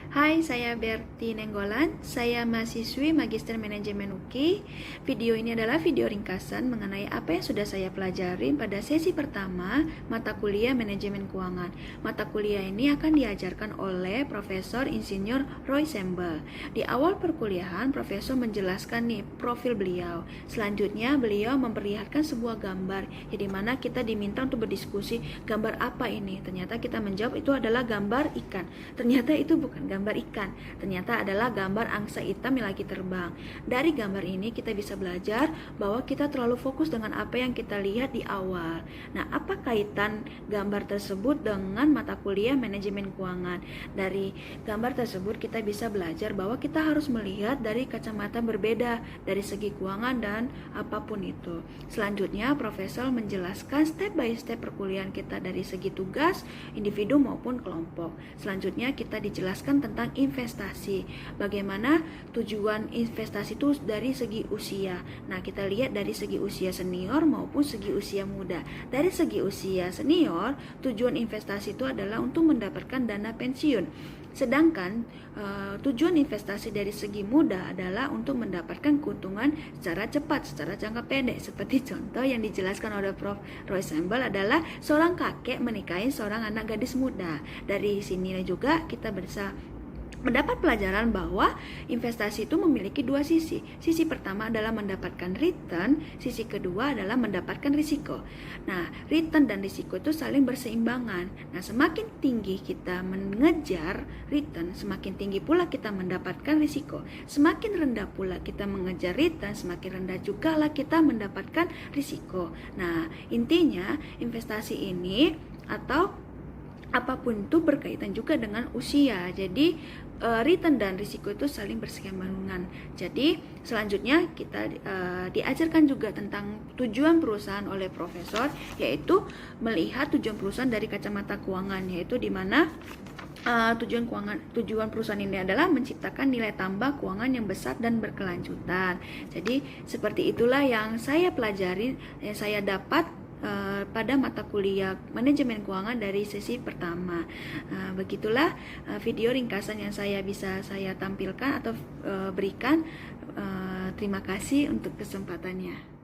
Hai, saya Berti Nenggolan. Saya mahasiswi Magister Manajemen UKI. Video ini adalah video ringkasan mengenai apa yang sudah saya pelajari pada sesi pertama mata kuliah Manajemen Keuangan. Mata kuliah ini akan diajarkan oleh Profesor Insinyur Roy Sembel. Di awal perkuliahan, Profesor menjelaskan nih profil beliau. Selanjutnya, beliau memperlihatkan sebuah gambar, di mana kita diminta untuk berdiskusi gambar apa ini. Ternyata kita menjawab itu adalah gambar ikan. Ternyata itu bukan gambar ikan, ternyata adalah gambar angsa hitam yang lagi terbang. Dari gambar ini kita bisa belajar bahwa kita terlalu fokus dengan apa yang kita lihat di awal. Nah, apa kaitan gambar tersebut dengan mata kuliah Manajemen Keuangan? Dari gambar tersebut kita bisa belajar bahwa kita harus melihat dari kacamata berbeda dari segi keuangan dan apapun itu. Selanjutnya, Profesor menjelaskan step by step perkuliahan kita dari segi tugas, individu maupun kelompok. Selanjutnya kita dijelaskan tentang investasi. Bagaimana tujuan investasi itu dari segi usia. Nah, kita lihat dari segi usia senior maupun segi usia muda. Dari segi usia senior, tujuan investasi itu adalah untuk mendapatkan dana pensiun. Sedangkan tujuan investasi dari segi muda adalah untuk mendapatkan keuntungan secara cepat, secara jangka pendek. Seperti contoh yang dijelaskan oleh Prof. Roy Sembel adalah seorang kakek menikahi seorang anak gadis muda. Dari sini juga kita bisa mendapat pelajaran bahwa investasi itu memiliki dua sisi. Sisi pertama adalah mendapatkan return, sisi kedua adalah mendapatkan risiko. Nah, return dan risiko itu saling berseimbangan. Nah, semakin tinggi kita mengejar return, semakin tinggi pula kita mendapatkan risiko. Semakin rendah pula kita mengejar return, semakin rendah juga lah kita mendapatkan risiko. Nah, intinya investasi ini atau apapun itu berkaitan juga dengan usia. Jadi return dan risiko itu saling berkesinambungan. Jadi selanjutnya kita diajarkan juga tentang tujuan perusahaan oleh profesor, yaitu melihat tujuan perusahaan dari kacamata keuangan, yaitu di mana tujuan perusahaan ini adalah menciptakan nilai tambah keuangan yang besar dan berkelanjutan. Jadi seperti itulah yang saya pelajari, yang saya dapat pada mata kuliah Manajemen Keuangan dari sesi pertama. Begitulah video ringkasan yang bisa saya tampilkan atau berikan. Terima kasih untuk kesempatannya.